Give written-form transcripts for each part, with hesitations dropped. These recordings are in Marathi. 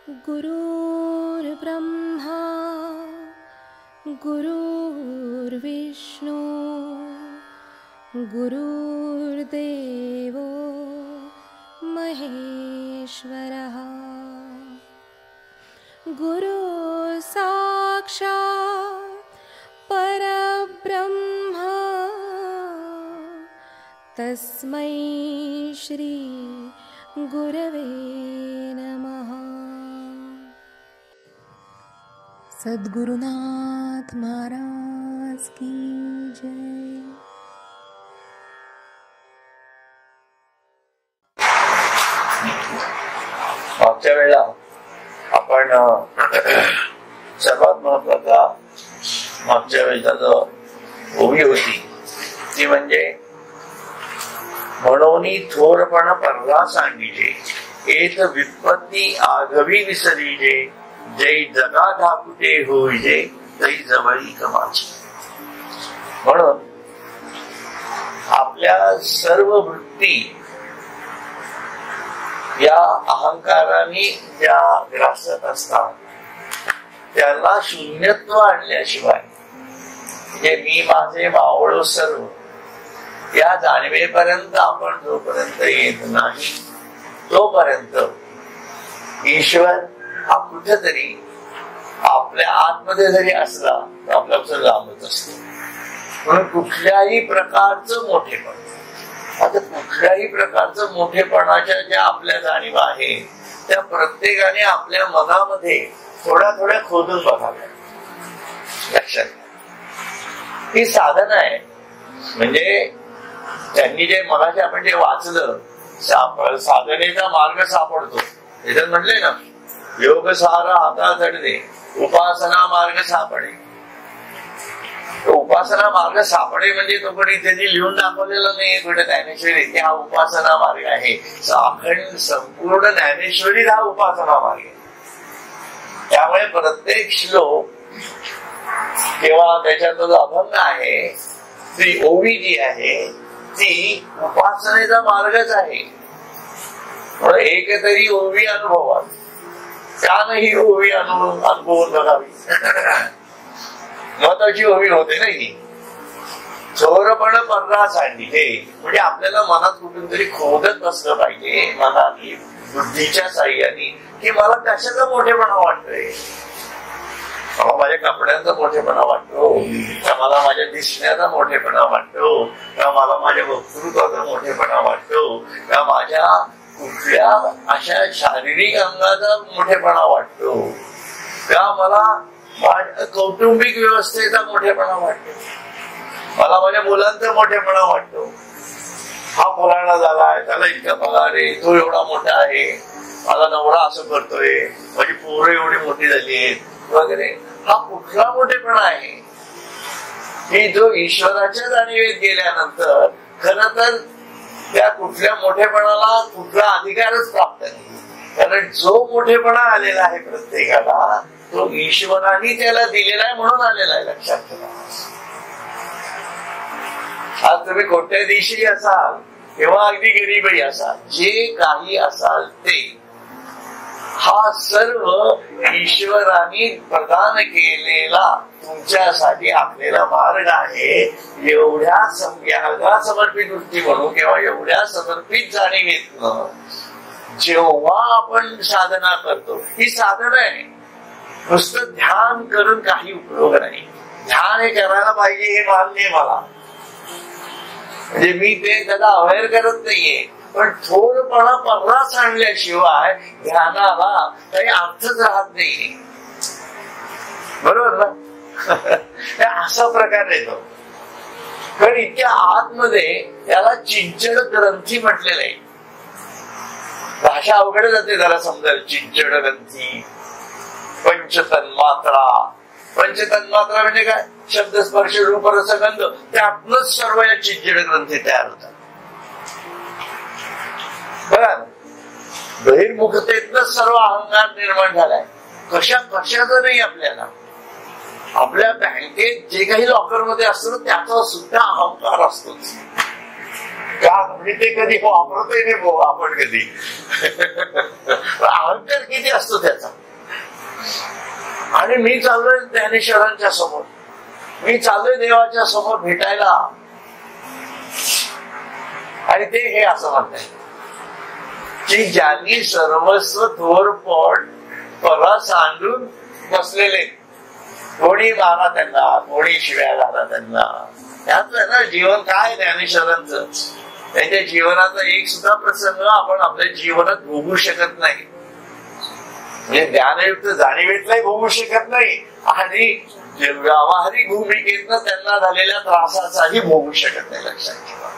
गुरुर्ब्रह्मा गुरुर्विष्णू गुरुर्देवो महेश्वरः गुरु साक्षात् परब्रह्म तस्मै श्री गुरवे नमः। सद्गुरुनाथ महाराज की जय। मागच्या वेळेला आपण सर्वात महत्वाचा मागच्या वेळेला जो ओवी होती ती म्हणजे म्हणून थोरपण परला सांगिजे एत विपत्ती आघवी विसरीजे जै जगा धाकुटे होईजे तै जवळी कमाची। म्हणून आपल्या सर्व वृत्ती या अहंकाराने ज्या ग्रासत असतात त्यांना शून्यत्व आणल्याशिवाय म्हणजे मी माझे मावळ सर्व या जाणीवेपर्यंत आपण जोपर्यंत येत नाही तोपर्यंत ईश्वर हा कुठेतरी आपल्या आतमध्ये जरी असला तर आपल्यापासून लांबच असतो। म्हणून कुठल्याही प्रकारचं मोठेपण आता कुठल्याही प्रकारचं मोठेपणाच्या ज्या आपल्या जाणीवा आहे त्या प्रत्येकाने आपल्या मनामध्ये थोड्या थोड्या खोदून बघाव्या। लक्षात ही साधना आहे। म्हणजे त्यांनी जे मगाशी आपण जे वाचलं साधनेचा मार्ग सापडतो त्याच्यात म्हटले ना योग सारा हाता चढणे उपासना मार्ग सापडे। उपासना मार्ग सापडे म्हणजे तो पण इथे लिहून दाखवलेला नाही कुठे ज्ञानेश्वरी हा उपासना मार्ग आहे। अखंड संपूर्ण ज्ञानेश्वरी हा उपासना मार्ग आहे। त्यामुळे प्रत्येक श्लोक किंवा त्याच्यात जो अभंग आहे ती ओवी जी आहे ती उपासनेचा मार्गच आहे। एक तरी ओवी अनुभवाल त्यानंही ओवी अनुभवून बघावी महत्वाची ओवी होते ना ही। चोरपण पररा सांगितले म्हणजे आपल्याला मनात कुठून तरी खोदत बसलं पाहिजे मनाने बुद्धीच्या साह्याने की मला कशाचा मोठेपणा वाटतोय। मला माझ्या कपड्यांचा मोठेपणा वाटतो का मला माझ्या दिसण्याचा मोठेपणा वाटतो का मला माझ्या वक्तृत्वाचा मोठेपणा वाटतो का माझ्या कुठल्या अशा शारीरिक अंगाचा मोठेपणा वाटतो का मला माझ्या कौटुंबिक व्यवस्थेचा मोठेपणा वाटतो मला माझ्या मुलांचा मोठेपणा वाटतो। हा फलाना झालाय त्याला इतका पगार आहे तो एवढा मोठा आहे माझा नवरा असं करतोय माझी पोरं एवढी मोठी झाली आहेत वगैरे हा कुठला मोठेपणा आहे की जो ईश्वराच्या जाणीवेत गेल्यानंतर खर तर त्या कुठल्या मोठेपणाला कुठला अधिकारच प्राप्त नाही। कारण जो मोठेपणा आलेला आहे प्रत्येकाला तो ईश्वराने त्याला दिलेला आहे म्हणून आलेला आहे। लक्षात ठेवा आज तुम्ही कोट्याधीशी असाल किंवा अगदी गरीबही असाल जे काही असाल ते हा सर्व ईश्वराने प्रदान केलेला तुमच्यासाठी आखलेला मार्ग आहे। एवढ्या समर्पित वृत्ती म्हणून किंवा एवढ्या समर्पित जाणीवेतनं जेव्हा आपण साधना करतो ही साधना आहे। नुसतं ध्यान करून काही उपयोग नाही। ध्यान हे करायला पाहिजे हे मान्य मला म्हणजे मी ते त्याला अवेअर करत नाहीये पण थोडपणा पररास आणल्याशिवाय ध्यानाला काही अर्थच राहत नाही। बरोबर ना असा प्रकार येतो कारण इतक्या आतमध्ये त्याला चिंचड ग्रंथी म्हटलेलं आहे। भाषा अवघड जाते जरा समजायला चिंचड ग्रंथी पंचतन्मात्रा पंचतन्मात्रा म्हणजे काय शब्द स्पर्श रूप रसगंध त्यातूनच सर्व या चिंचड ग्रंथी तयार होतात। बघा बहिर्मुखतेतनच सर्व अहंकार निर्माण झालाय। कशाचं नाही आपल्याला आपल्या बँकेत जे काही लॉकर मध्ये असतं त्याचा सुद्धा अहंकार असतोच का म्हणजे ते कधी वापरतही नाही आपण कधी अहंकार किती असतो त्याचा आणि मी चाललोय ज्ञानेश्वरांच्या समोर, मी चाललोय देवाच्या समोर भेटायला. आणि ते हे असं म्हणतात की ज्यांनी सर्वस्व थोरपट परा सांडून बसलेले, कोणी मारा त्यांना, कोणी शिव्या घाला त्यांना. त्यातलं ना जीवन काय ज्ञानेश्वरांचं. त्यांच्या जीवनाचा एक सुद्धा प्रसंग आपण आपल्या जीवनात भोगू शकत नाही, म्हणजे ज्ञानयुक्त जाणीवेतलाही भोगू शकत नाही आणि व्यावहारिक भूमिकेतनं त्यांना झालेल्या त्रासाचाही भोगू शकत नाही. लक्षात ठेवा,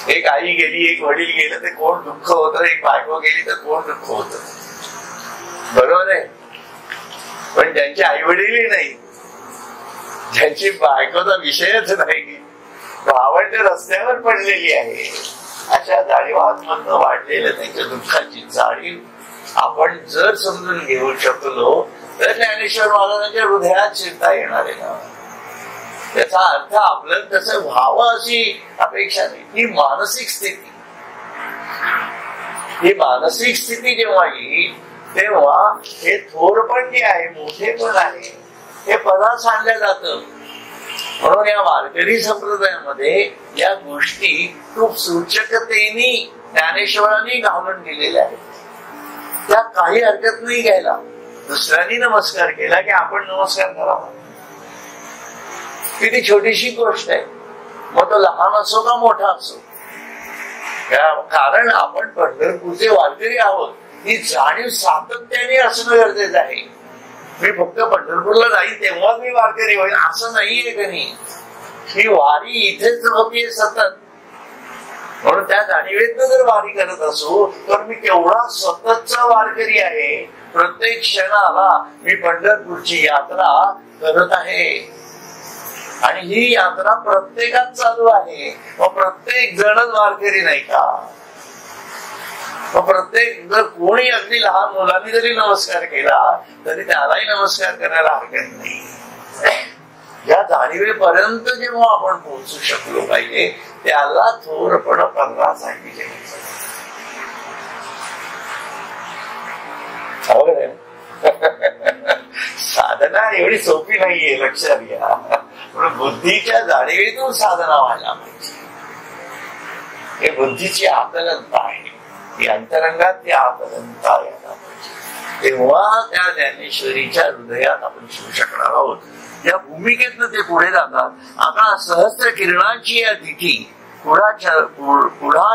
एक आई गेली, एक वडील गेलं ते कोण दुःख होतं, एक बायको गेली तर कोण दुःख होतं, बरोबर आहे. पण ज्यांची आई वडीलही नाही, ज्यांची बायकोचा विषयच नाही, भावंड रस्त्यावर पडलेली आहे, अशा जाणीवांमधनं वाढलेलं त्यांच्या दुःखाची जाणीव आपण जर समजून घेऊ शकलो तर ज्ञानेश्वर महाराजांच्या हृदयात चिंता येणार आहे ना. त्याचा अर्थ आपलं तसं व्हावं अशी अपेक्षा नाही. ही मानसिक स्थिती, ही मानसिक स्थिती जेव्हा येईल तेव्हा हे थोरपण जे आहे, मोठेपण आहे, हे पदात सांडलं जातं. म्हणून या वारकरी संप्रदायामध्ये या गोष्टी खूप सूचकतेने ज्ञानेश्वरांनी घालून दिलेल्या आहेत. त्या काही हरकत नाही घ्यायला. दुसऱ्यांनी नमस्कार केला की आपण नमस्कार करावा, किती छोटीशी गोष्ट आहे, मग तो लहान असो का मोठा असो. कारण आपण पंढरपूरचे वारकरी आहोत ही जाणीव सातत्याने असणं गरजेचं आहे. मी फक्त पंढरपूरला जाईल तेव्हा मी वारकरी होईल असं नाहीये का नाही. ही वारी इथेच होतीये सतत. म्हणून त्या जाणीवेतनं जर वारी करत असो तर मी केवढा सततचा वारकरी आहे. प्रत्येक क्षणाला मी पंढरपूरची यात्रा करत आहे आणि ही यात्रा प्रत्येकात चालू आहे. मग प्रत्येक जणच वारकरी नाही का. मग प्रत्येक जर कोणी अगदी लहान मुलांनी जरी नमस्कार केला तरी त्यालाही नमस्कार करायला हरकत नाही. या जाणीवेपर्यंत जेव्हा आपण पोहोचू शकलो पाहिजे त्याला थोरपण परवा सांगितले. साधना एवढी सोपी नाहीये, लक्षात घ्या. म्हणून बुद्धीच्या जाणीवेतून साधना व्हायला पाहिजे. हे बुद्धीची आकलनता आहे, ती अंतरंगात ती आकलनता यायला पाहिजे. तेव्हा त्या ज्ञानेश्वरीच्या हृदयात आपण शिवू शकणार आहोत. या भूमिकेतनं ते पुढे जातात. आता सहस्त्र किरणांची या दिठी पुढा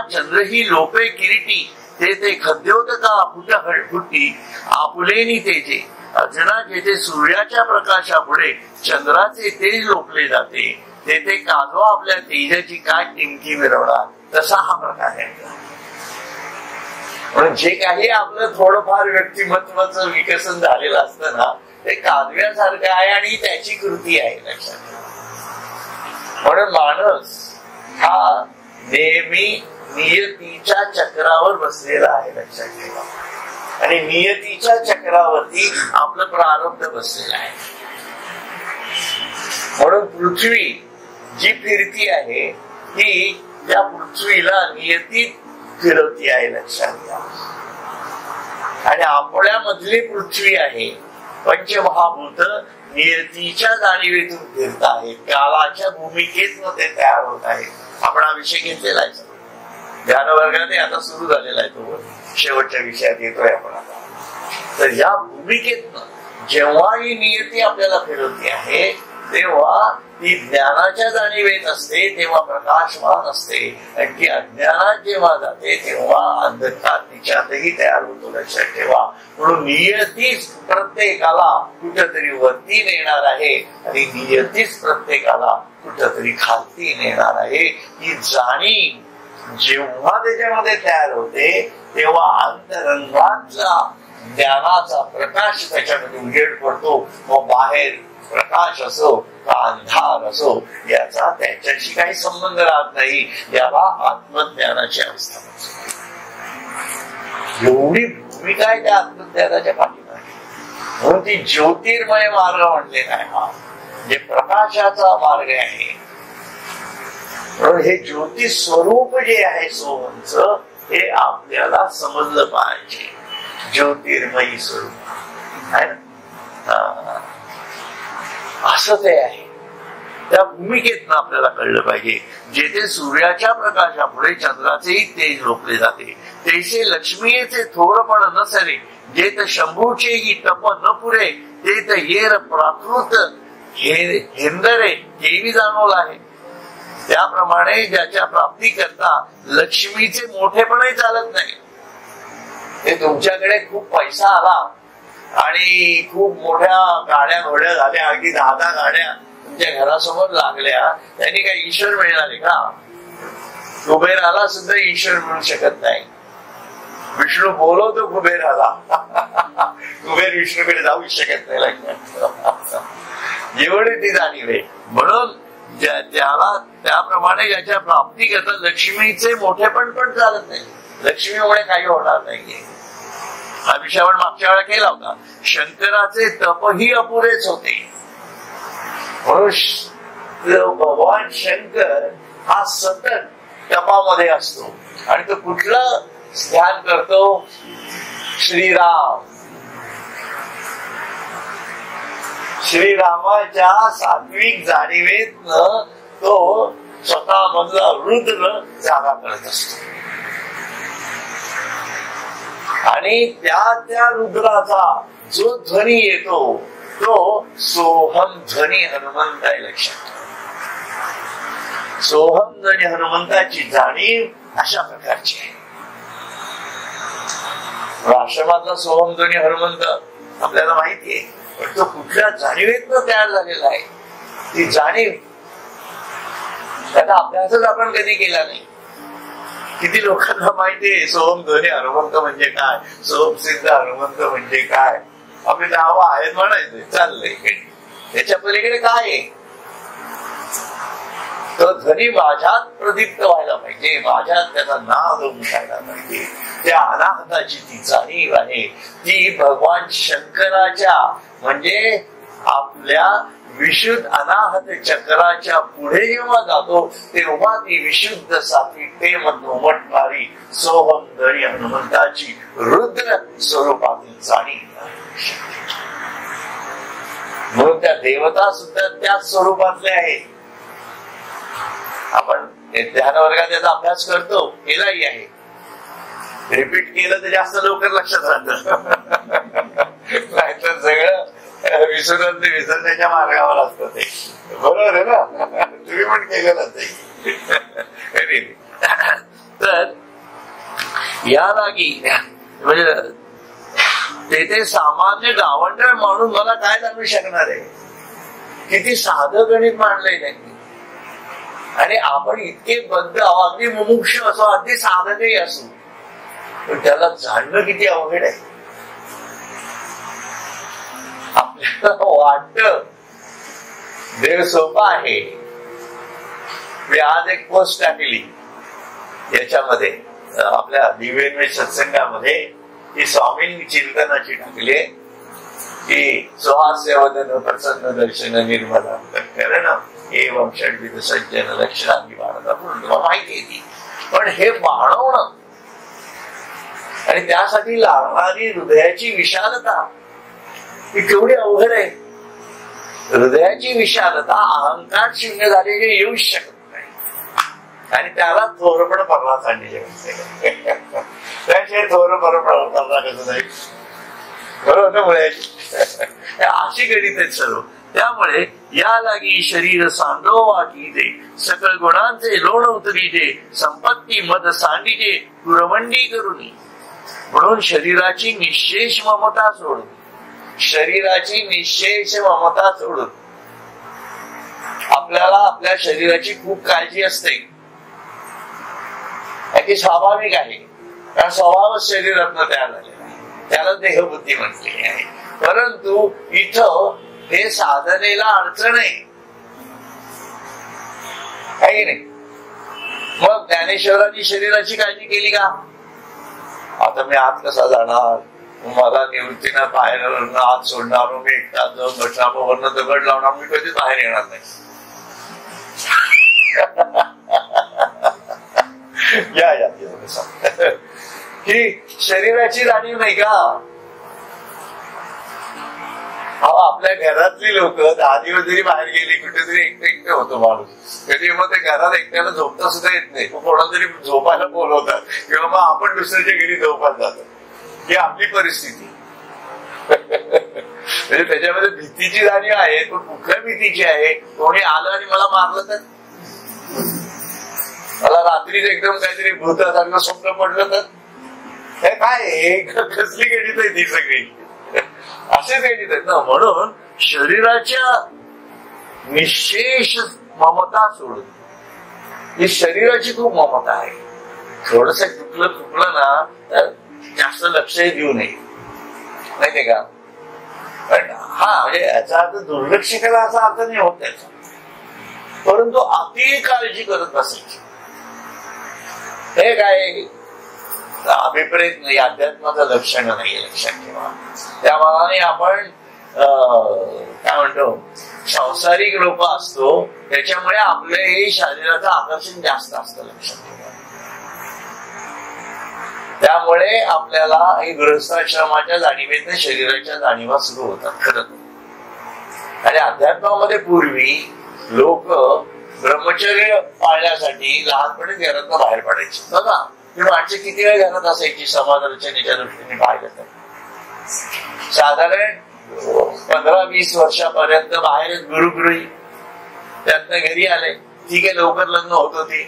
चंद्र ही लोपे किरीटी ते खद्योदका फुटी आपुलेनी तेजे अर्जना जेथे सूर्याच्या प्रकाशापुढे चंद्राचे तेज लोकले जाते तेथे काजवा आपल्या तेजाची काय टिमकी मिरवणार. तसा हा प्रकार आहे. म्हणून जे काही आपलं थोडंफार व्यक्तिमत्वाचं विकसन झालेलं असतं ना ते काजव्यासारखं आहे आणि त्याची कृती आहे. लक्षात. म्हणून माणूस हा नेहमी नियतीच्या चक्रावर बसलेला आहे. लक्षात ठेवा. आणि नियतीच्या चक्रावरती आपलं प्रारब्ध बसलेलं आहे. म्हणून पृथ्वी जी फिरती आहे ती त्या पृथ्वीला नियती फिरवती आहे. लक्षात घ्या. आणि आपल्यामधली पृथ्वी आहे पंचमहाभूत नियतीच्या जाणीवेतून फिरत आहे. कालाच्या भूमिकेतून ते तयार होत आहे. आपण हा विषय घेतलेला आहे ध्यान वर्गाने, आता सुरू झालेला आहे तो शेवटच्या विषयात येतोय आपण आता. तर या भूमिकेतनं जेव्हा ही नियती आपल्याला फिरवती आहे तेव्हा ती ज्ञानाच्या जाणीवेत असते, तेव्हा प्रकाशमान असते. आणि ती अज्ञानात जेव्हा जाते तेव्हा अंधकार तिच्यातही तयार होतो. लक्षात ठेवा. म्हणून नियतीच प्रत्येकाला कुठंतरी वरती नेणार आहे आणि नियतीच प्रत्येकाला कुठंतरी खालती नेणार आहे. ही जाणीव जेव्हा त्याच्यामध्ये तयार होते तेव्हा अंतरंगाचा ज्ञानाचा प्रकाश त्याच्यामध्ये उजेड पडतो. मग बाहेर प्रकाश असो का अंधार असो याचा त्याच्याशी काही संबंध राहत नाही. याला आत्मज्ञानाची अवस्था म्हणतात. एवढी भूमिका आहे त्या आत्मज्ञानाच्या पाठीमागे. म्हणून ती ज्योतिर्मय मार्ग म्हणलेला आहे. हा जे प्रकाशाचा मार्ग आहे. म्हणून हे ज्योती स्वरूप जे आहे सोहमचं हे आपल्याला समजलं पाहिजे. ज्योतिर्मयी स्वरूप आहे ना. असं ते आहे. त्या भूमिकेतनं आपल्याला कळलं पाहिजे. जेथे सूर्याच्या प्रकाशापुढे चंद्राचेही तेज रोखले जाते, तेथे लक्ष्मीचे थोरपण न सरे, जेथ शंभूचेही तप न पुरे, तेथ येर प्राकृत हेंदरे तेवी जाणवलं आहे. त्याप्रमाणे ज्याच्या प्राप्ती करता लक्ष्मीचे मोठेपणही चालत नाही. ते तुमच्याकडे खूप पैसा आला आणि खूप मोठ्या गाड्या घोड्या झाल्या, अगदी 10 गाड्या तुमच्या घरासमोर लागल्या, त्यांनी काही ईश्वर मिळणार का? कुबेराला सुद्धा ईश्वर मिळू शकत नाही. विष्णू बोलवतो कुबेराला, कुबेर विष्णूकडे जाऊ शकत नाही. लक्षात जेवढी ती जाणीव आहे. म्हणून त्याला त्याप्रमाणे ज्याच्या प्राप्ती करता लक्ष्मीचे मोठेपण पण चालत नाही. लक्ष्मीमुळे काही होणार नाहीये. हा विषय आपण मागच्या वेळा केला होता. शंकराचे तपही अपुरेच होते. म्हणून भगवान शंकर हा सतत तपामध्ये असतो आणि तो कुठलं ध्यान करतो? श्रीराम. श्रीरामाच्या सात्विक जाणीवेतनं तो स्वतः मधला रुद्र जागा करत असतो आणि त्या रुद्राचा जो ध्वनी येतो तो सोहम ध्वनी हनुमंत आहे. लक्षात, सोहम ध्वनी हनुमंताची जाणीव अशा प्रकारची आहे. आश्रमातला सोहम ध्वनी हनुमंत आपल्याला माहिती आहे, पण तो कुठल्या जाणीवेतनं तयार झालेला आहे. ती जाणीव त्याचा अभ्यासच आपण कधी केला नाही. किती लोकांना माहितीये सोहम ध्वनी हनुमंत म्हणजे काय, सोहम सिद्ध हनुमंत म्हणजे काय. आपली नावं आहेत म्हणायचे, चाललंय. त्याच्या पलीकडे काय आहे? तो ध्वनी माझ्यात प्रदीप्त व्हायला पाहिजे, माझ्यात त्याचा नाद उमटायला पाहिजे. त्या अनाहताची ती जाणीव आहे. ती भगवान शंकराच्या म्हणजे आपल्या विशुद्ध अनाहत चक्राच्या पुढे जेव्हा जातो तेव्हा ती विशुद्ध सात्विक प्रेम उमटणारी सोहम ध्वनी हनुमंताची रुद्र स्वरूपातील जाणीव. म्हणून त्या देवता सुद्धा त्याच स्वरूपातले आहे. आपण ध्यान वर्गात त्याचा अभ्यास करतो, केलाही आहे. रिपीट केलं तर जास्त लवकर लक्षात राहतं. नाहीतर सगळं विसरण्याच्या मार्गावर असतं ते. बरोबर आहे ना? तुम्ही पण केलेलं ते. तर या जागी म्हणजे तेथे सामान्य गावंढळ माणूस मला काय जाणू शकणार आहे? किती साधं गणित मांडलंय त्यांनी. आणि आपण इतके बद्ध अगदी मुमुक्ष असो, अगदी साधकही असो, पण त्याला जाणणं किती अवघड आहे. आपल्याला वाटत देव सोपा आहे. मी आज एक पोस्ट टाकली याच्यामध्ये आपल्या दिव्यन्मय सत्संगामध्ये, की स्वामींनी चिंतनाची टाकली की सुहास्यवदन प्रसन्न दर्शन निर्मला करण एवं षड्विध सज्जन लक्षणांनी बाळगता. तुम्हाला माहिती आहे ती. पण हे बाळवणं आणि त्यासाठी लागणारी हृदयाची विशालता ही केवढी अवघड आहे. हृदयाची विशालता अहंकार शून्य झालेली येऊ शकत नाही. आणि त्याला थोरपण पर्वा सांगितले. त्याशिवाय थोरपण पर्वा कसं नाही. बरोबर ना? मुळे अशी गणित आहेत सर्व. त्यामुळे या लागी शरीर सांडोवा कीजे, सकळ गुणांचे लोण उतरीजे, संपत्ती मद सांडिजे पुरवंडी करुनी. म्हणून शरीराची निशेष ममता सोडून, शरीराची निशेष ममता सोडून आपल्याला आपल्या शरीराची खूप काळजी असते. ती स्वाभाविक आहे, कारण स्वभावच शरीरातनं तयार झालेला आहे. त्याला देहबुद्धी म्हटली आहे. परंतु इथं हे साधनेला अडचण आहे काही नाही. मग ज्ञानेश्वरांनी शरीराची काळजी केली का? आता मी आत कसा जाणार, मला निवृत्तीनं बाहेर आत सोडणार, मी एकटाच जाऊन बसणार, वरनं दगड लावणार, मी कधीच बाहेर येणार नाही. या ही शरीराची जाणीव नाही का? आपल्या घरातली लोक 10 दिवस जरी बाहेर गेली कुठेतरी एकटं होतो माणूस. कधी मग ते घरात एकट्याला झोपता सुद्धा येत नाही, कोणाला तरी झोपायला बोलवतात किंवा मग आपण दुसऱ्याच्या घरी झोपायला जातो. ही आपली परिस्थिती. म्हणजे त्याच्यामध्ये भीतीची जाणीव आहे, पण कुठल्या भीतीची आहे? कोणी आलं आणि मला मारलं तर, मला रात्रीच एकदम काहीतरी भूतासारखं स्वप्न पडलं तर, हे काय कसली गणित आहे ती सगळी, असे गणित आहेत ना. म्हणून शरीराच्या निशेष ममता सोडून, ही शरीराची खूप ममता आहे. थोडस चुकलं ना तर जास्त लक्षही देऊ नये, माहितीये का. पण म्हणजे याचा अर्थ दुर्लक्ष केला असा अर्थ नाही होत त्याचा, परंतु अति काळजी करत बसायची. हे काय अभिप्रेत नाही, अध्यात्माचं लक्षण नाही, लक्षात ठेवा. त्या मानाने आपण काय म्हणतो सांसारिक लोक असतो, त्याच्यामुळे आपले हे शरीराचं आकर्षण जास्त असतं, लक्षात ठेवा. त्यामुळे आपल्याला हे गृहस्थाश्रमाच्या जाणीवेतनं शरीराच्या जाणीवा सुरू होतात खरं. आणि अध्यात्मामध्ये पूर्वी लोक ब्रह्मचर्य पाळण्यासाठी लहानपणी घरातून बाहेर पडायचे बघा. ती माणसे किती वेळ घरात असायची समाज रचनेच्या दृष्टीने पाहिलं तर. साधारण 15-20 वर्षापर्यंत बाहेरच गुरुगृही, त्यातनं घरी आले. ठीक आहे, लवकर लग्न होत होती,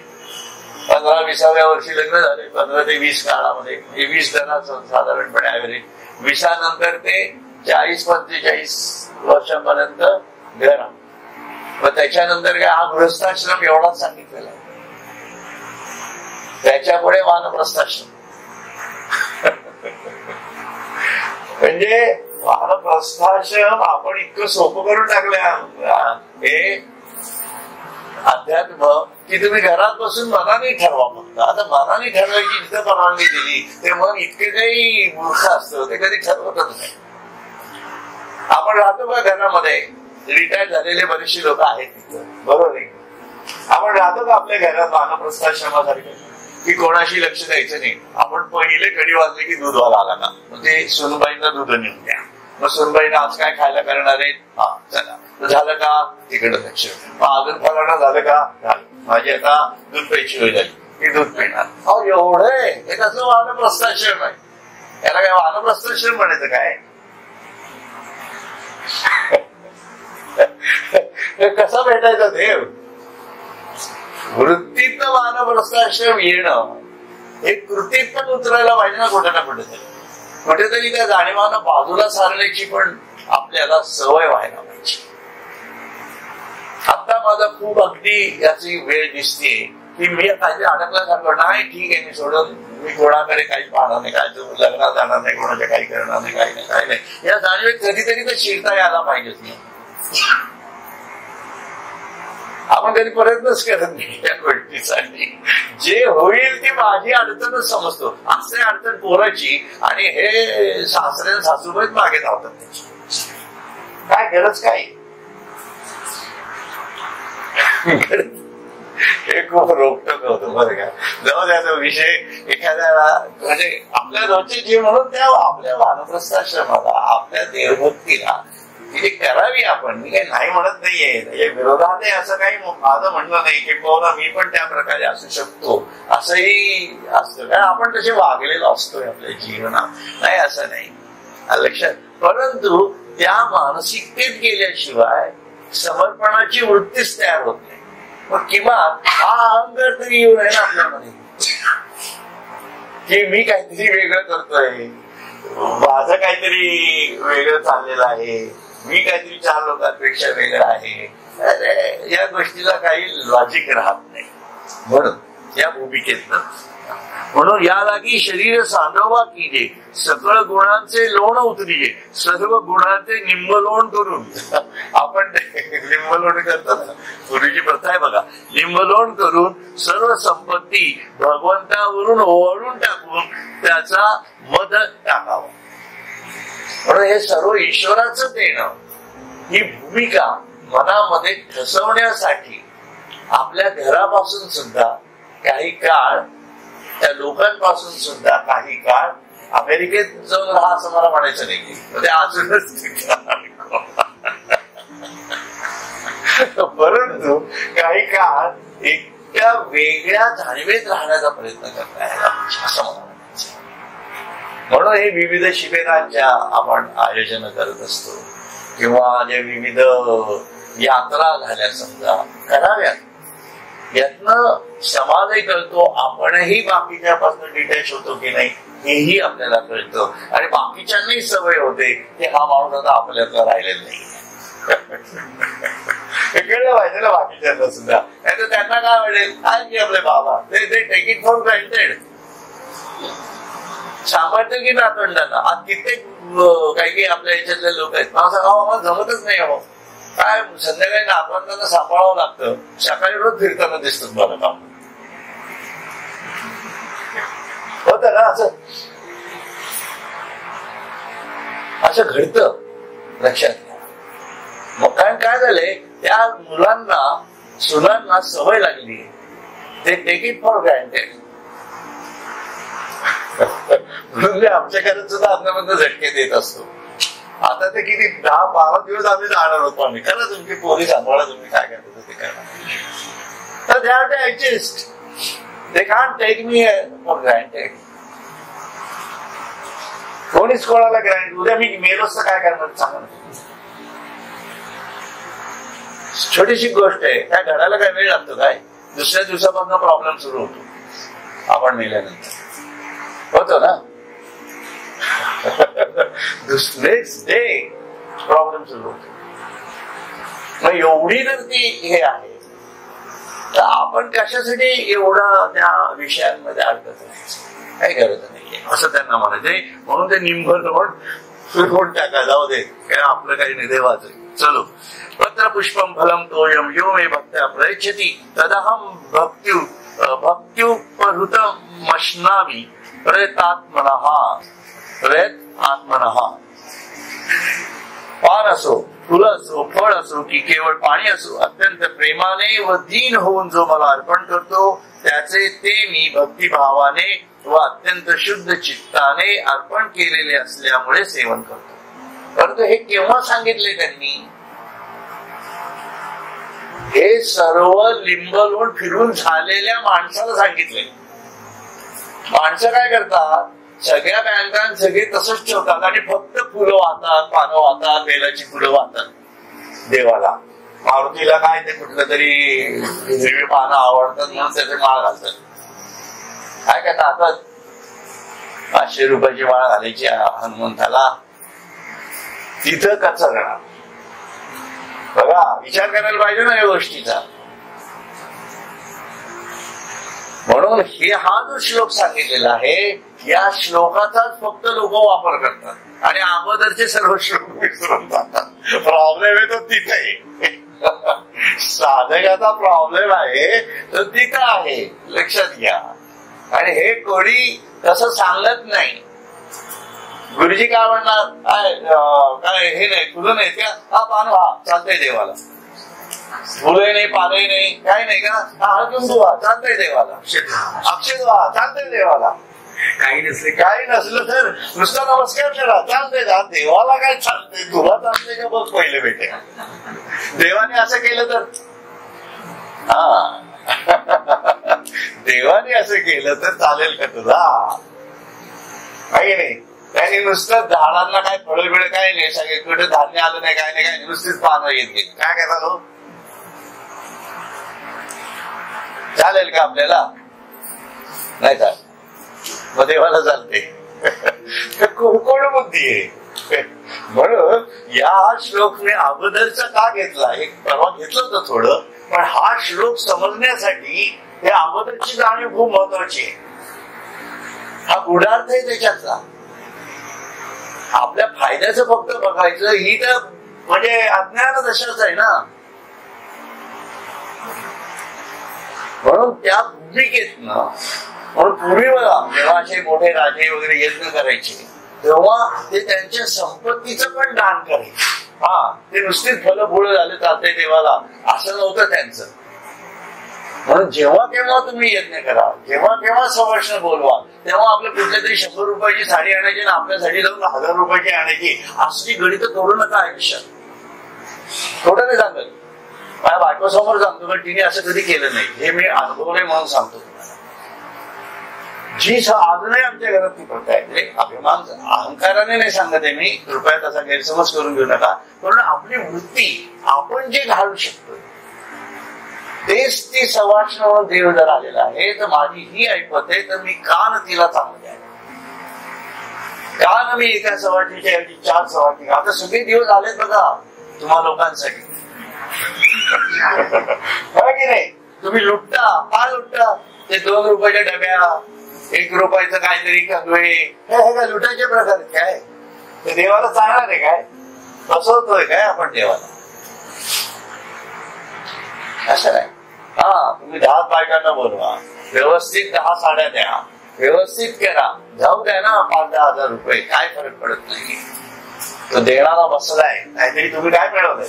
15-20व्या वर्षी लग्न झाले. 15 ते 20 काळामध्ये, 20 जणांचं साधारणपणे ऍव्हरेज. 20 नंतर ते 40-45 वर्षापर्यंत घर. मग त्याच्यानंतर काय हा गृहस्थाश्रम एवढाच सांगितलेला आहे. त्याच्यापुढे वानप्रस्थाश्रम. म्हणजे वानप्रस्थाश्रम आपण इतकं सोपं करून टाकलं हे अध्यात्म, की तुम्ही घरात बसून मनाने ठरवा फक्त. आता मनाने ठरवायची जिथं परवानगी दिली ते मन इतके काही मूर्ख असतं, ते कधी ठरवतच नाही. आपण राहतो का घरामध्ये, रिटायर झालेले बरेचसे लोक आहेत तिथं, बरोबर आहे. आपण राहतो का आपल्या घरात वानप्रस्थाश्रमासारखे, की कोणाशी लक्ष द्यायचं नाही. आपण पहिले कडी वाजले की दूधवाला आला का, म्हणजे सुनबाईंना दूध नेऊन द्या. मग सुनबाईंना आज काय खायला करणार आहे, हा चला झालं का, तिकडं लक्ष. मग अजून फलाना झालं का, माझी आता दूध प्यायची वेळ झाली की दूध पिणार. अहो एवढं आहे, हे कसं वानप्रस्थाश्रम आहे. याला काय वानप्रस्थाश्रम म्हणायचं काय? कसा भेटायचा देव? वृत्तीतनं वानप्रस्थाश्रम येणं हे कृतीत पण उतरायला पाहिजे ना, कुठे ना कुठेतरी. कुठेतरी त्या जाणीवानं बाजूला सारण्याची पण आपल्याला सवय व्हायला पाहिजे. आता माझा खूप अगदी याची वेळ दिसते की मी काहीतरी अडकल्यासारखं नाही. ठीक आहे, मी सोडून मी कोणाकडे काही पाहणार नाही, काय लग्नात जाणार नाही, कोणाच्या काही करणार नाही, काही नाही, काही नाही. या जाणीवेत कधीतरी तर शिरता यायला पाहिजेच नाही. आपण कधी प्रयत्नच करत नाही या गोष्टीसाठी. जे होईल ती माझी अडचणच समजतो. असं अडचण पोराची, आणि हे सासरे सासूबाईच मागे धावतात त्याची. काय गरज काय? हे खूप रोखटोक होतं बरं का. जाऊ द्या तो विषय. एखाद्याला म्हणजे आपल्या रोजचे जीव म्हणून त्या आपल्या वानप्रस्थाश्रमाला, आपल्या देवभक्तीला ती करावी आपण. मी काही नाही म्हणत नाहीये, त्याच्या विरोधात आहे असं काही माझं म्हणणं नाही की बहुधा मी पण त्या प्रकारे असू शकतो असंही असतं. कारण आपण तसे वागलेलो असतोय आपल्या जीवनात, नाही असं नाही, लक्षात. परंतु त्या मानसिकतेत गेल्याशिवाय समर्पणाची वृत्तीच तयार होत नाही. मग किमान हा अहंकार तरी येऊ नये ना आपल्यामध्ये, की मी काहीतरी वेगळं करतोय, माझं काहीतरी वेगळं चाललेलं आहे, मी काहीतरी 4 लोकांपेक्षा वेगळं आहे. या गोष्टीला काही लॉजिक राहत नाही. म्हणून या भूमिकेत म्हणून या लागी शरीर सांडोबा कीजे, सकळ गुणांचे लोण उतरीजे, सर्व गुणांचे निंबलोण करून. आपण निंबलोण करतो ना, पूर्वीची प्रथा आहे बघा. निंबलोण करून सर्व संपत्ती भगवंतावरून ओवाळून टाकून त्याचा मध टाकावा. म्हणून हे सर्व ईश्वराचं देणं, ही भूमिका मनामध्ये ठसवण्यासाठी आपल्या घरापासून सुद्धा काही काळ, त्या लोकांपासून सुद्धा काही काळ अमेरिकेत जाऊन राहा असं मला म्हणायचं नाही. म्हणजे अजूनच परंतु काही काळ एकट्या वेगळ्या जाणीवेत राहण्याचा प्रयत्न करता यायला असं मला म्हणायचं. म्हणून हे विविध शिबिरांच्या आपण आयोजन करत असतो किंवा जे विविध यात्रा झाल्या समजा कराव्यात. यातनं समाजही कळतो, आपणही बाकीच्यापासून डिटॅच होतो की नाही हेही आपल्याला कळतं आणि बाकीच्यांनाही सवय होते की हा माणूस आता आपल्यातला राहिलेला नाही. हे कळलं पाहिजे ना बाकीच्यांना सुद्धा. नाही तर त्यांना काय वाटेल काय की आपले बाबा ते टेक इट फॉर ग्रँटेड. सामर्थ्य की नातवंडांना आज कित्येक काही आपल्या याच्यातले लोक आहेत असं आम्हाला जमतच नाही. हो काय संध्याकाळी नातवंडांना सांभाळावं लागतं, सकाळी रोज फिरताना दिसतात बरं काम होत ना. असं घडतं लक्षात घ्या. मग काय झालंय त्या मुलांना सुनांना सवय लागली ते टेक इट फॉर ग्रँटेड. म्हणजे आमच्या घरात सुद्धा आपल्यामध्ये झटके देत असतो. आता ते किती 10-12 दिवस आम्ही जाणार होतो आम्ही खरं तुमची पोरी सांभाळा तुम्ही काय करत ते करणार. तर they have to adjust. They can't take me for granted. कोणीच कोणाला ग्रँटेड उद्या मी मेलोच तर काय करणार सांगा. छोटीशी गोष्ट आहे त्या घराला काय वेळ लागतो काय दुसऱ्या दिवसापासून प्रॉब्लेम सुरू होतो आपण मेल्यानंतर होतो ना. नेक्स्ट डे प्रॉब्लेम सुरू होतो. मग एवढी जर ती हे आहे तर आपण कशासाठी एवढा त्या विषयांमध्ये अडकत राहायचं काही गरज नाहीये असं त्यांना म्हणायचंय. म्हणून ते निंबळ फिरवून टाका जाऊ दे काय आपलं काही नाही देवाचं. चलो पत्र पुष्पम फलम तोयम यो मे भक्त्या प्रयच्छति तदहम भक्त्युपहृतम मश्नामि प्रयतात्मनः आत्मनः. पान असो फुल असो फळ असो की केवळ पाणी असो अत्यंत प्रेमाने व दीन होऊन जो मला अर्पण करतो त्याचे ते मी भक्तिभावाने व अत्यंत शुद्ध चित्ताने अर्पण केलेले असल्यामुळे सेवन करतो. परंतु हे केव्हा सांगितले त्यांनी. हे सर्व लिंबलून फिरून झालेल्या माणसाला सांगितले. माणसं काय करतात सगळ्या बँकांत सगळे तसंच ठेवतात आणि फक्त फुलं वाहतात पानं वाहतात बेलाची फुलं वाहतात देवाला. मारुतीला काय ते कुठलं तरी हिरवी पानं आवडतात म्हणून त्याचे माळ घालतात. काय करतात आता 500 रुपयाची माळ घालायची हनुमंताला तिथं कच्चा करणार. बघा विचार करायला पाहिजे ना या गोष्टीचा. म्हणून हा जो श्लोक सांगितलेला आहे या श्लोकाचाच फक्त लोक वापर करतात आणि अगोदरचे सर्व श्लोक विसरून जातात. प्रॉब्लेम आहे तो तिथे साधकाचा प्रॉब्लेम आहे तो तिथं आहे लक्षात घ्या. आणि हे कोणी तसं सांगत नाही. गुरुजी काय म्हणणार काय हे नाही फुलं नाही का हा पान व्हा चालतंय देवाला. फुले नाही पालही नाही काय नाही का हा हळदून धुवा चालतंय देवाला. अक्षत व्हा चालतंय देवाला. काही नसलं तर नुसता नमस्कार करा चालतंय. देवाला काय चालतंय तुला चालतंय का बघ पहिले बेटे. देवाने असं केलं तर देवाने असं केलं तर चालेल का तुला काही नाही. त्यांनी नुसतं झाडांना काय फळं बिळ काय नाही सगळे कुठे धान्य आलं नाही काय नाही काय नुसतीच पानं येत गेली काय करायला हो चालेल का आपल्याला नाही चालेल. मग देवाला चालते कोण बुद्धी आहे. म्हणून या श्लोकने अगोदरचा का घेतला एक परवा घेतलं होतं थोडं पण हा श्लोक समजण्यासाठी हे अगोदरची जाणीव खूप महत्वाची आहे. हा गुढार्थ आहे त्याच्यातला. आपल्या फायद्याचं फक्त बघायचं ही तर म्हणजे अज्ञान दशाच आहे ना. म्हणून त्या भूमिकेत ना म्हणून पूर्वी बघा जेव्हा असे मोठे राजे वगैरे यज्ञ करायचे तेव्हा ते त्यांच्या संपत्तीचं पण दान करायचे. हा ते नुसतीच फलं फुलं झाले चालते देवाला असं नव्हतं त्यांचं. म्हणून जेव्हा केव्हा तुम्ही यज्ञ करा जेव्हा केव्हा सवर्षण बोलवा तेव्हा आपल्या कुठल्या तरी 100 रुपयाची साडी आणायची आणि आपल्यासाठी जाऊन 1000 रुपयाची आणायची असली गणित करू नका आयुष्यात. थोडं नाही सांगत माझ्या बायकोसमोर सांगतो, पण तिने असं कधी केलं नाही, हे मी अनुभवलंय म्हणून सांगतो तुम्हाला. जी अजूनही आमच्या घरात ती प्रथा आहे. म्हणजे अभिमान अहंकाराने नाही सांगत आहे मी, कृपया त्याचा गैरसमज करून घेऊ नका. पण आपली वृत्ती आपण जे घालू शकतो तेच ती सवाष्ण म्हणून देव जर आलेला आहे, तर माझी ही ऐपत आहे, तर मी कान तिला चांगले आहे. कान मी एका सवाटीच्या ऐवजी 4 सवाटी. आता सगळे दिवस आलेत बघा तुम्हा लोकांसाठी. की नाही, तुम्ही लुटता, काय लुटता? ते 2 रुपयाच्या डब्या, 1 रुपयाचं काहीतरी कंगवे, हे काय लुटायचे प्रकार काय? ते देवाला चालणार आहे काय? फसवतोय काय आपण देवाला? असं नाही. तुम्ही 10 बायकांना बोलवा, व्यवस्थित 10 साड्या द्या, व्यवस्थित करा, जाऊ द्या ना 5-10 हजार रुपये, काय फरक पडत नाही. तो देणारा बसलाय, नाहीतरी तुम्ही काय मिळवलंय?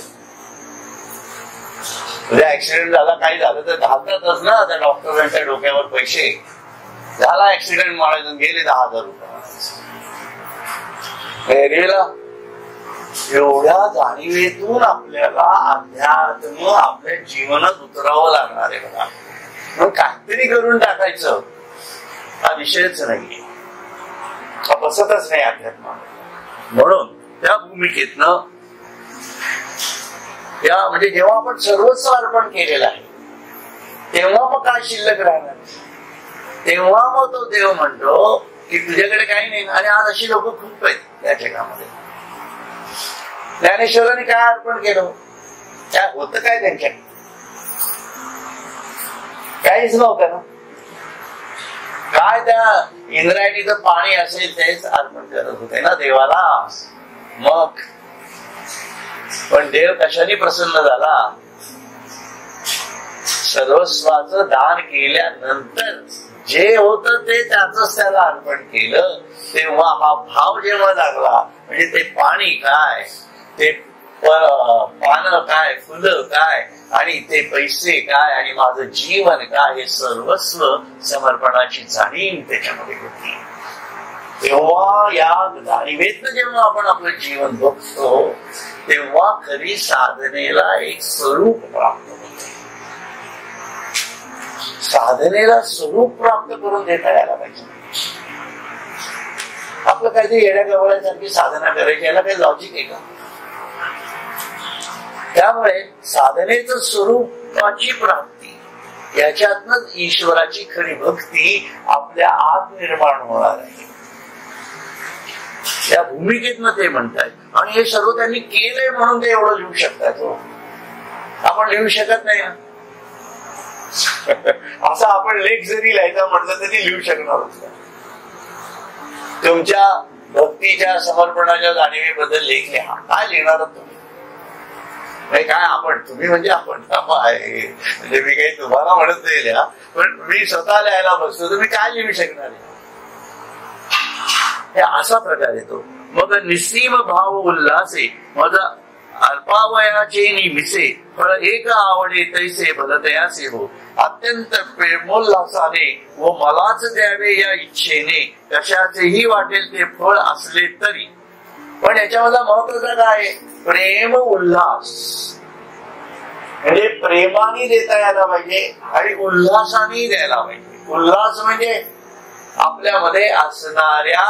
तुझ्या ऍक्सिडेंट झाला, काही झालं तर घालतातच ना त्या डॉक्टरांच्या डोक्यावर पैसे. झाला ऍक्सिडेंट मारायचं, गेले 10,000 रुपये. रेल्वेला एवढ्या जाणीवेतून आपल्याला अध्यात्म आपल्या जीवनात उतरावं लागणार आहे बघा. मग काहीतरी करून टाकायचं हा विषयच नाहीये, हा बसतच नाही अध्यात्म. म्हणून त्या भूमिकेतनं म्हणजे जेव्हा आपण सर्वस्व अर्पण केलेलं आहे, तेव्हा मग काय शिल्लक राहणार? तेव्हा मग तो देव म्हणतो की तुझ्याकडे काही नाही. आणि आज अशी लोक खूप आहेत त्या जगामध्ये. ज्ञानेश्वरांनी काय अर्पण केलं? काय होतं काय त्यांच्याकडे? काहीच नव्हतं ना. काय त्या इंद्रायणीचं पाणी असेल तेच अर्पण करत होते ना देवाला. मग पण देव कशाने प्रसन्न झाला? सर्वस्वाचं दान केल्यानंतर जे होतं ते त्याच त्याला अर्पण केलं. तेव्हा हा भाव जेव्हा लागला, म्हणजे ते पाणी काय, ते पानं काय, फुलं काय, आणि ते पैसे काय, आणि माझं जीवन काय, हे सर्वस्व समर्पणाची जाणीव त्याच्यामध्ये होती. तेव्हा या जाणीवेतनं जेव्हा आपण आपलं जीवन बघतो, तेव्हा खरी साधनेला एक स्वरूप प्राप्त होते. साधनेला स्वरूप प्राप्त करून देता यायला पाहिजे. आपलं काहीतरी येड्या गवळ्यासारखी साधना करायची, याला काही लॉजिक आहे का? त्यामुळे साधनेचं स्वरूपाची प्राप्ती, याच्यातनच ईश्वराची खरी भक्ती आपल्या आत निर्माण होणार आहे. त्या भूमिकेतनं ते म्हणतात. आणि हे सर्व त्यांनी केलंय म्हणून ते एवढं लिहू शकतात. आपण लिहू शकत नाही ना. असं आपण लेख जरी लिहायचा म्हटलं तरी लिहू शकणार होत. तुमच्या भक्तीच्या समर्पणाच्या जाणीवेबद्दल लेख लिहा. काय लिहिणार तुम्ही? काय आपण, तुम्ही म्हणजे आपण आहे, म्हणजे मी काही तुम्हाला म्हणत नाही लिहा, पण मी स्वतः लिहायला बसतो, तुम्ही काय लिहू शकणार आहे? हे असा प्रकार येतो. मग निस्सीम भाव उल्हासे माझा अल्पावयाचे निमिसे, फळ एक आवडे तैसे भलतयासे हो. अत्यंत प्रेमोल्हासाने व मलाच द्यावे या इच्छेने, कशाचेही वाटेल ते फळ असले तरी. पण याच्यामधला महत्वाचा काय? प्रेम उल्हास. म्हणजे प्रेमाने देता यायला पाहिजे आणि उल्हासाने द्यायला पाहिजे. उल्हास म्हणजे आपल्यामध्ये असणाऱ्या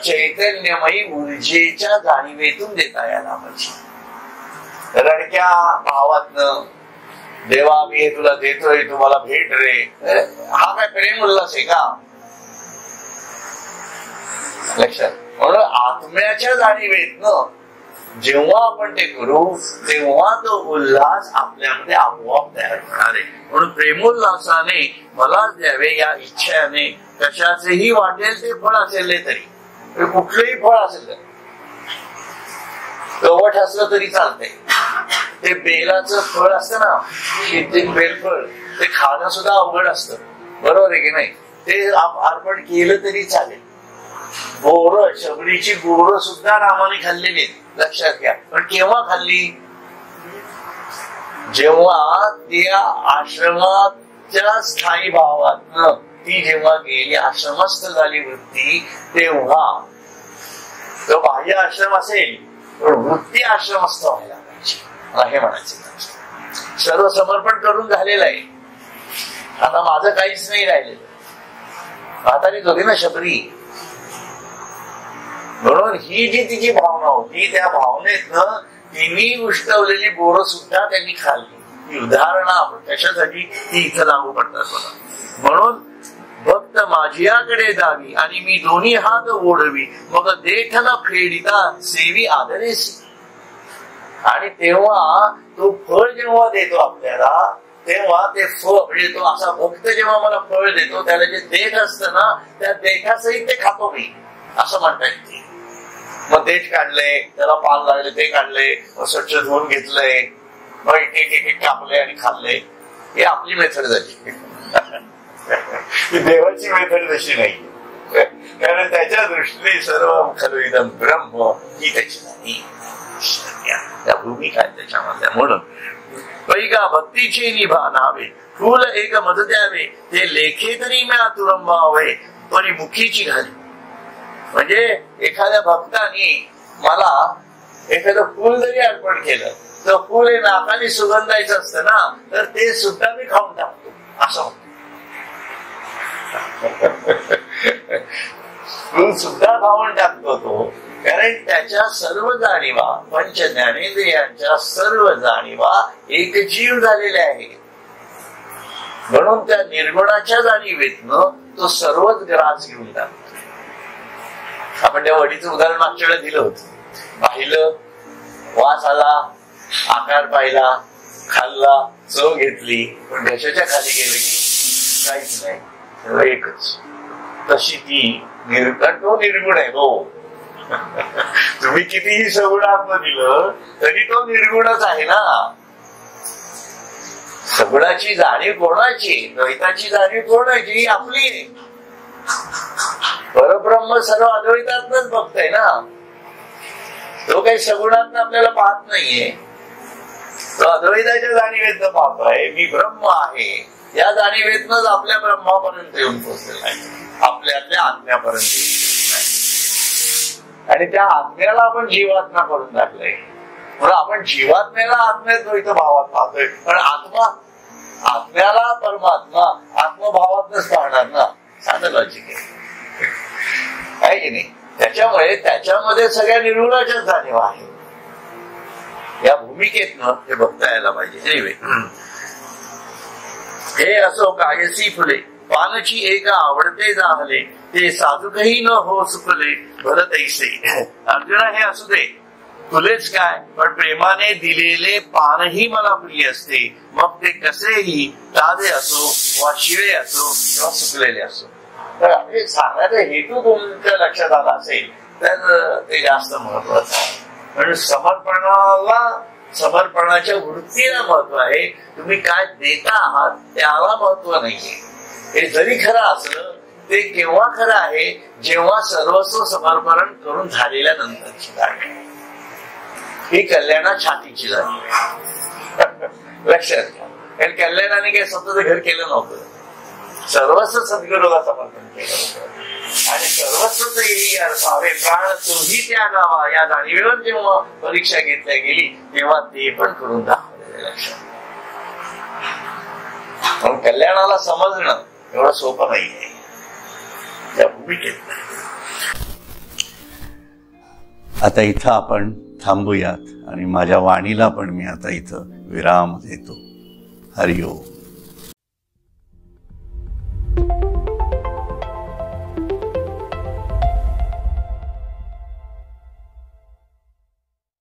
चैतन्यमयी ऊर्जेच्या जाणीवेतून देता यायला पाहिजे. रडक्या भावातनं देवा मी हे तुला देतोय, तुम्हाला भेट रे, हा काय प्रेम उल्हास आहे का? लक्षात. म्हणून आत्म्याच्या जाणीवेतनं जेव्हा आपण ते करू, तेव्हा तो उल्हास आपल्यामध्ये आपोआप तयार होणार आहे. म्हणून प्रेमोल्हासाने मलाच द्यावे या इच्छाने, कशाचेही वाटेल ते फळ असेल तरी, कुठलंही फळ असेल तरी, कवठ असलं तरी चालतंय. ते बेलाचं फळ असतं ना, ते बेलफळ, ते खाणं सुद्धा अवघड असतं, बरोबर आहे की नाही? ते अर्पण केलं तरी चालेल. बोरं, शबरीची बोरं सुद्धा रामाने खाल्लेली आहेत, लक्षात घ्या. पण केव्हा खाल्ली? जेव्हा त्या आश्रमाच्या स्थायी भावातनं ती जेव्हा गेली, आश्रमस्थ झाली वृत्ती, तेव्हा तो बाह्य आश्रम असेल पण वृत्ती आश्रमस्थ व्हायला पाहिजे, हे म्हणायचं. सर्व समर्पण करून झालेलं आहे. आता माझं काहीच नाही राहिलेलं. म्हातारीच होती ना शबरी. म्हणून ही जी तिची भावना होती, त्या भावनेतनं तिने उष्टवलेली बोरं सुद्धा त्यांनी खाल्ली. ही उदाहरणं कशासाठी ती इथं लागू पडतात बघा. म्हणून भक्त माझ्याकडे जावी आणि मी दोन्ही हात ओढवी, मग देठ न फेडिता सेवी आदरेसी. आणि तेव्हा तो फळ जेव्हा देतो आपल्याला, तेव्हा ते फळ म्हणजे तो असा भक्त जेव्हा मला फळ देतो, त्याला जे देठ असतं ना, त्या देठासहित ते खातो मी, असं म्हणता येते. मग देठ काढले, त्याला पाल लागले ते काढले, स्वच्छ धुवून घेतलंय, मग एक कापले आणि खाल्ले. ही आपली मेथड झाली. देवाची मेथड तशी नाही. कारण त्याच्या दृष्टीने सर्व खरं इदं ब्रह्म ही त्याची नाही. त्या भूमिका त्याच्यामध्ये. म्हणून पैका भक्तीचे निभा नावे, फुल एक मत द्यावे, ते लेखे तरी म्या तुरंबावे, परी मुखीची घाली. म्हणजे एखाद्या भक्ताने मला एखादं फुल जरी अर्पण केलं, तर फुल हे नाकाने सुगंधायचं असतं ना, तर ते सुद्धा मी खाऊन टाकतो असं म्हणतो. फुल सुद्धा खाऊन टाकतो तो. कारण त्याच्या सर्व जाणीवा, पंच ज्ञानेंद्रियांच्या सर्व जाणीवा एक जीव झालेल्या आहेत. म्हणून त्या निर्गुणाच्या जाणीवेतनं तो सर्वच ग्रास घेऊन टाकतो. आपण त्या वडीचं उदाहरण मागच्या वेळेला दिलं होतं. पाहिलं, वास आला, आकार पाहिला, खाल्ला, चव घेतली, पण घशाच्या खाली गेलं की काहीच नाही, एकच. तशी ती तो निर्गुण आहे. हो, तुम्ही कितीही सगुण आत्मा दिलं तरी तो निर्गुणच आहे ना. सगुणाची जाणीव कोणाची, द्वैताची जाणीव कोणाची, आपली आहे. परब्रह्म सर्व अद्वैतातच बघतोय ना. तो काही सगुणात आपल्याला पाहत नाहीये, तो अद्वैताच्या जाणीवेतनं पाहतोय. मी ब्रह्म आहे या जाणीवेतनच आपल्या ब्रह्मापर्यंत येऊन पोहोचलेला आहे, आपल्या आत्म्यापर्यंत. आणि त्या आत्म्याला आपण जीवात्मा करून टाकलंय. म्हणून आपण जीवात्म्याला आत्म्यात द्वैत भावात पाहतोय, पण आत्म्याला परमात्मा आत्मभावातच पाहणार ना. साधं लॉजिक आहे की नाही. त्याच्यामुळे त्याच्यामध्ये सगळ्या निर्गुणाच्या जाणीवा आहे. या भूमिकेतनं हे बघता यायला पाहिजे. हे असो कायसी फुले, पानची एका आवडते जाहले, ते साधुकही न हो सुकले भरत ऐसे. अर्जुना, हे असू दे, फुलेच काय, पण प्रेमाने दिलेले पानही मला प्रिय असते. मग ते कसेही ताजे असो वा शिळे असो किंवा सुकलेले असो. तर सांगण्याचा हेतू तुमच्या लक्षात आला असेल तर ते जास्त महत्वाचं आहे. म्हणून समर्पणाच्या वृत्तीला महत्व आहे. तुम्ही काय देता आहात त्याला महत्व नाहीये. हे जरी खरं असलं, ते केव्हा खरं आहे, जेव्हा सर्वस्व समर्पण करून झालेल्या नंतरची जाणीव. ही कल्याणा छातीची जाणीव. लक्षात घ्या. कारण कल्याणाने काही स्वतःचं घर केलं नव्हतं, सर्वस्व सद्गुरूला समर्पण केलं होतं. आणि सर्वस्वच येई अर्थावे, प्राण तोही त्यागावा या जाणीवेवर जेव्हा परीक्षा घेतल्या गेली, तेव्हा ते पण करून दाखवले. लक्षात. पण कल्याणाला समजणं एवढं सोपं नाहीये त्या भूमिकेत. आता इथं आपण थांबूयात आणि माझ्या वाणीला पण मी आता इथं विराम देतो. हरिओम.